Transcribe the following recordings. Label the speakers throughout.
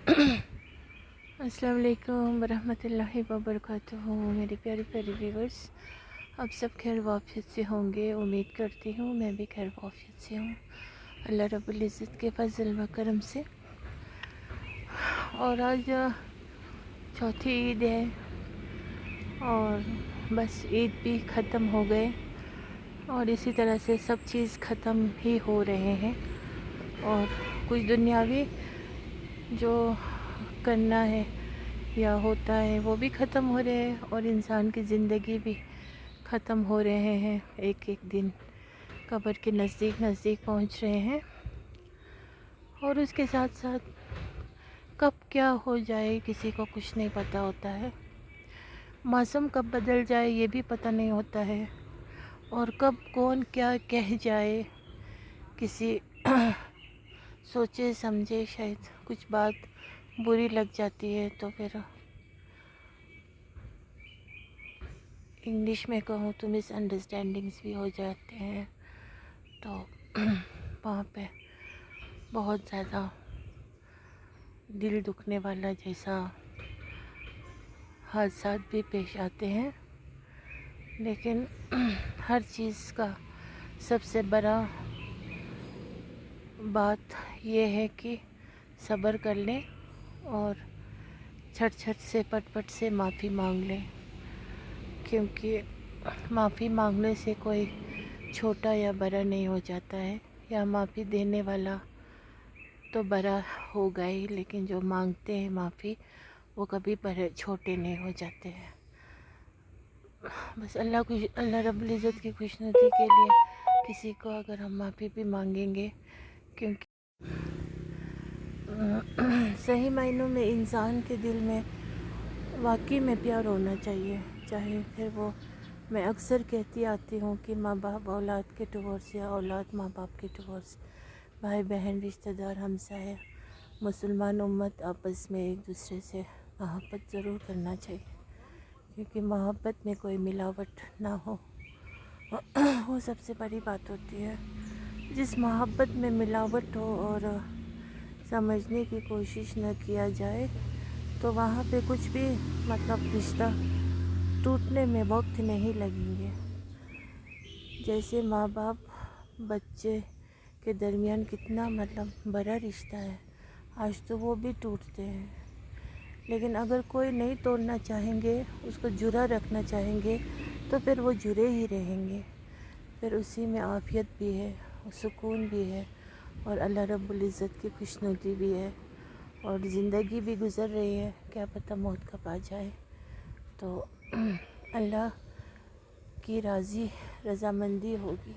Speaker 1: अस्सलाम वालेकुम वरहमतुल्लाहि वबरकातुहू। मेरे प्यारे प्यारे व्यूवर्स, आप सब खैर वाफियत से होंगे। उम्मीद करती हूँ मैं भी खैर वाफियत से हूँ, अल्लाह रब्बुल इज़्ज़त के फजल व करम से। और आज चौथी ईद है और बस ईद भी ख़त्म हो गए और इसी तरह से सब चीज़ ख़त्म ही हो रहे हैं और कुछ दुनियावी जो करना है या होता है वो भी ख़त्म हो रहे हैं और इंसान की ज़िंदगी भी ख़त्म हो रहे हैं। एक एक दिन कब्र के नज़दीक नज़दीक पहुंच रहे हैं और उसके साथ साथ कब क्या हो जाए किसी को कुछ नहीं पता होता है। मौसम कब बदल जाए ये भी पता नहीं होता है और कब कौन क्या कह जाए। किसी सोचे समझे शायद कुछ बात बुरी लग जाती है तो फिर इंग्लिश में कहूँ तो मिसअंडरस्टैंडिंग्स भी हो जाते हैं। तो वहाँ पे बहुत ज़्यादा दिल दुखने वाला जैसा हादसात भी पेश आते हैं। लेकिन हर चीज़ का सबसे बड़ा बात ये है कि सब्र कर लें और छट छट से पट पट से माफ़ी मांग लें, क्योंकि माफ़ी मांगने से कोई छोटा या बड़ा नहीं हो जाता है। या माफ़ी देने वाला तो बड़ा होगा ही, लेकिन जो मांगते हैं माफ़ी वो कभी बड़े छोटे नहीं हो जाते हैं। बस अल्लाह रब्बुल इज़्ज़त की खुशनुदी के लिए किसी को अगर हम माफ़ी भी मांगेंगे, क्योंकि सही मायनों में इंसान के दिल में वाकई में प्यार होना चाहिए। चाहे फिर वो, मैं अक्सर कहती आती हूँ कि माँ बाप औलाद के डिवोर्स या औलाद माँ बाप के डिवोर्स, भाई बहन रिश्तेदार हमसाया मुसलमान उम्मत आपस में एक दूसरे से मोहब्बत ज़रूर करना चाहिए, क्योंकि मोहब्बत में कोई मिलावट ना हो वो सबसे बड़ी बात होती है। जिस मोहब्बत में मिलावट हो और समझने की कोशिश न किया जाए तो वहाँ पे कुछ भी रिश्ता टूटने में वक्त नहीं लगेंगे। जैसे माँ बाप बच्चे के दरमियान कितना बड़ा रिश्ता है, आज तो वो भी टूटते हैं। लेकिन अगर कोई नहीं तोड़ना चाहेंगे, उसको जुड़ा रखना चाहेंगे तो फिर वो जुड़े ही रहेंगे। फिर उसी में आफियत भी है, सुकून भी है और अल्लाह रब्बुल इज़्ज़त की खुशनुदी भी है और ज़िंदगी भी गुज़र रही है। क्या पता मौत कब आ जाए। तो अल्लाह की रज़ामंदी होगी।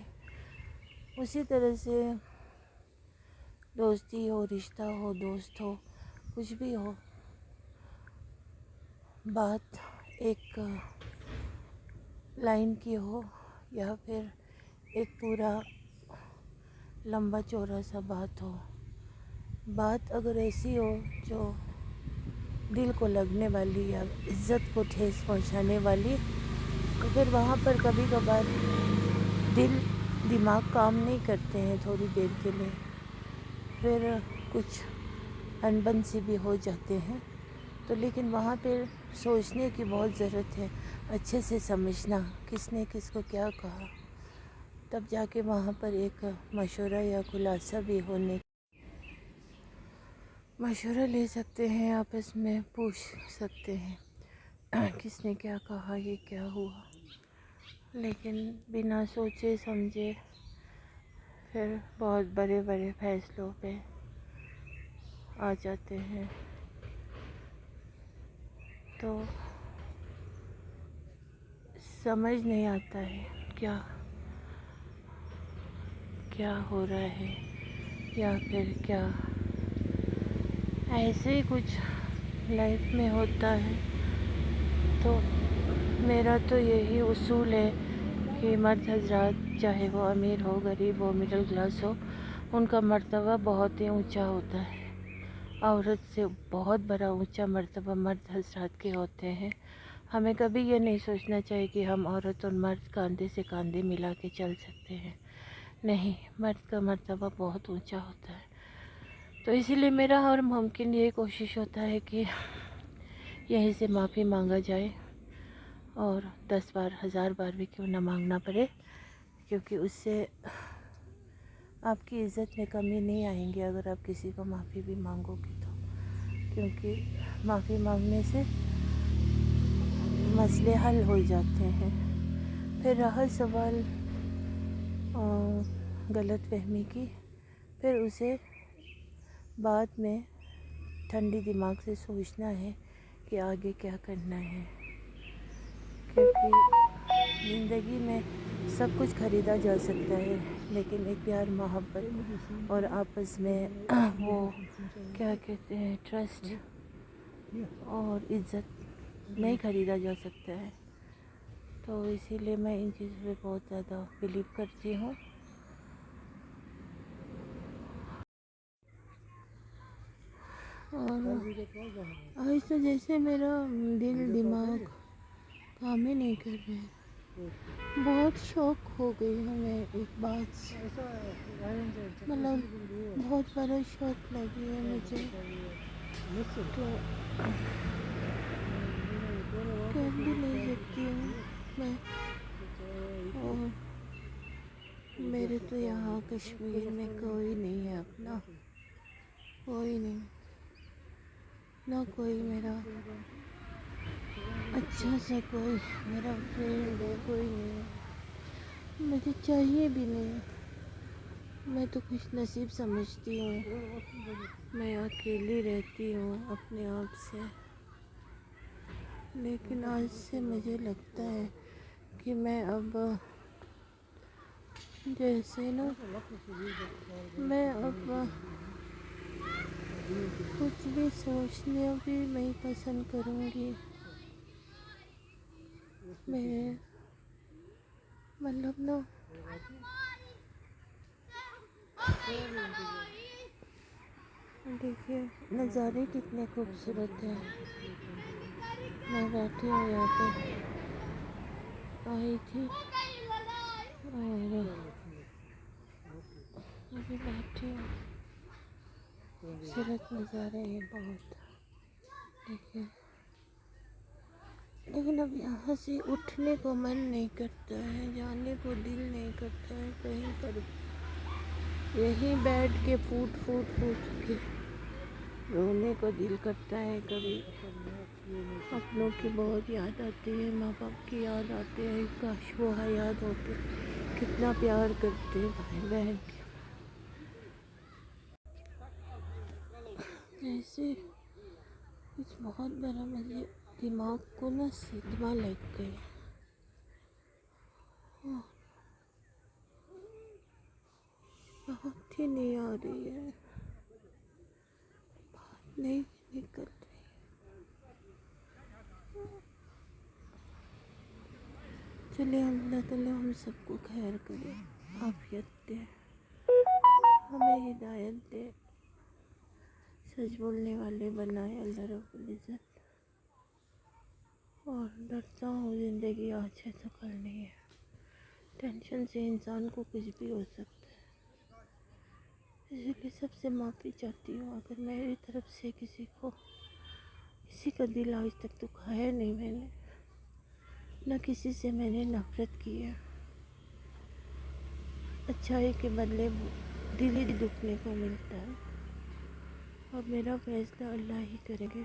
Speaker 1: उसी तरह से दोस्ती हो, रिश्ता हो, दोस्त हो, कुछ भी हो, बात एक लाइन की हो या फिर एक पूरा लंबा चौड़ा सा बात हो, बात अगर ऐसी हो जो दिल को लगने वाली या इज़्ज़त को ठेस पहुंचाने वाली, तो फिर वहाँ पर कभी कभार दिल दिमाग काम नहीं करते हैं थोड़ी देर के लिए, फिर कुछ अनबन से भी हो जाते हैं। तो लेकिन वहाँ पर सोचने की बहुत ज़रूरत है, अच्छे से समझना किसने किसको क्या कहा, तब जाके वहाँ पर एक मशवरा या खुलासा भी मशवरा ले सकते हैं, आपस में पूछ सकते हैं किसने क्या कहा, ये क्या हुआ। लेकिन बिना सोचे समझे फिर बहुत बड़े बड़े फैसलों पे आ जाते हैं। तो समझ नहीं आता है क्या क्या हो रहा है, या फिर क्या ऐसे ही कुछ लाइफ में होता है। तो मेरा तो यही उसूल है कि मर्द हजरात, चाहे वो अमीर हो, गरीब हो, मिडिल क्लास हो, उनका मर्तबा बहुत ही ऊंचा होता है। औरत से बहुत बड़ा ऊंचा मर्तबा मर्द हजरात के होते हैं। हमें कभी ये नहीं सोचना चाहिए कि हम औरत और मर्द कंधे से कंधे मिला के चल सकते हैं। नहीं, मर्द का मर्तबा बहुत ऊंचा होता है। तो इसीलिए मेरा हर मुमकिन ये कोशिश होता है कि यहीं से माफ़ी मांगा जाए, और 10 बार 1000 बार भी क्यों ना मांगना पड़े, क्योंकि उससे आपकी इज़्ज़त में कमी नहीं आएंगी अगर आप किसी को माफ़ी भी मांगोगे तो। क्योंकि माफ़ी मांगने से मसले हल हो जाते हैं। फिर रहा सवाल गलत फहमी की, फिर उसे बाद में ठंडी दिमाग से सोचना है कि आगे क्या करना है, क्योंकि ज़िंदगी में सब कुछ ख़रीदा जा सकता है, लेकिन एक प्यार, मोहब्बत और आपस में वो क्या कहते हैं, ट्रस्ट और इज़्ज़त नहीं ख़रीदा जा सकता है। तो इसीलिए मैं इन चीज़ों पे बहुत ज़्यादा बिलीव करती हूँ। और आज तो जैसे मेरा दिल दिमाग काम ही नहीं कर रहे हैं। बहुत शौक हो गई हूँ मैं एक बात से, मतलब बहुत बड़ा शौक लगी है मुझे। तो कह भी नहीं सकती हूँ मैं। और मेरे तो यहाँ कश्मीर में कोई नहीं है अपना, कोई नहीं, ना कोई मेरा अच्छा सा कोई मेरा फ्रेंड है, कोई नहीं है, मुझे चाहिए भी नहीं। मैं तो खुश नसीब समझती हूँ, मैं अकेली रहती हूँ अपने आप से। लेकिन आज से मुझे लगता है कि मैं अब जैसे ना, मैं अब कुछ भी सोचने भी नहीं पसंद करूँगी। मैं मतलब ना, देखिए नज़ारे कितने खूबसूरत हैं। मैं बैठी हूँ यहाँ पे, आई थी और अभी बैठी हूँ। खूबसूरत नज़ारे हैं बहुत, देखिए। लेकिन अब यहाँ से उठने को मन नहीं करता है, जाने को दिल नहीं करता है कहीं पर। यहीं बैठ के फूट के रोने को दिल करता है। कभी अपनों की बहुत याद आती है, माँ बाप की याद आती है, काश वो याद होते, कितना प्यार करते भाई बहन के। ऐसे कुछ बहुत बड़ा मुझे दिमाग को ना सदमा लग गया। बहुत ही नहीं आ रही है, बात नहीं निकल रही। चलिए अल्लाह ताला हम सबको खैर करे, आफियत दे, हमें हिदायत दे, सच बोलने वाले बनाए अल्लाह रब्बुल इज़्ज़त। और डरता हूँ, ज़िंदगी आज है तो कल नहीं है। टेंशन से इंसान को कुछ भी हो सकता है। इसलिए सबसे माफ़ी चाहती हूँ अगर मेरी तरफ से किसी का दिल आज तक दुखाया नहीं मैंने, न किसी से मैंने नफ़रत की है। अच्छाई के बदले दिल ही दुखने को मिलता है। और मेरा फैसला अल्लाह ही करेंगे,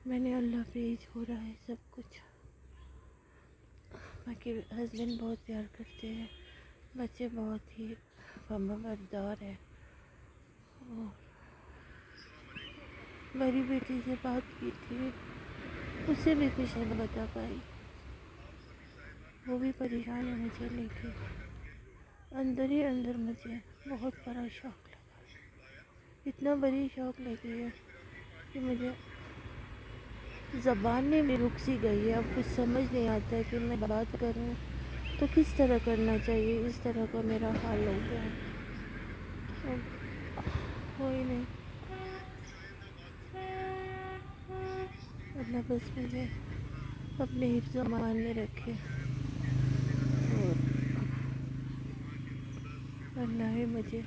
Speaker 1: मैंने अल्लाह पे ही छोड़ा है सब कुछ। बाकी हस्बैंड बहुत प्यार करते हैं, बच्चे बहुत ही फर्माबरदार है। और मेरी बेटी से बात की थी, उसे भी कुछ नहीं बता पाई, वो भी परेशान है मुझे लेके। अंदर ही अंदर मुझे बहुत बड़ा शौक़ लगा, इतना बड़ी शौक़ लगी है कि मुझे ज़बानें भी रुक सी गई है। अब कुछ समझ नहीं आता है कि मैं बात करूं तो किस तरह करना चाहिए, इस तरह का मेरा हाल हो गया है। अब कोई नहीं, अल्लाह बस मुझे अपने हिफ्ज़ अमान में रखे, और अल्लाह ही मुझे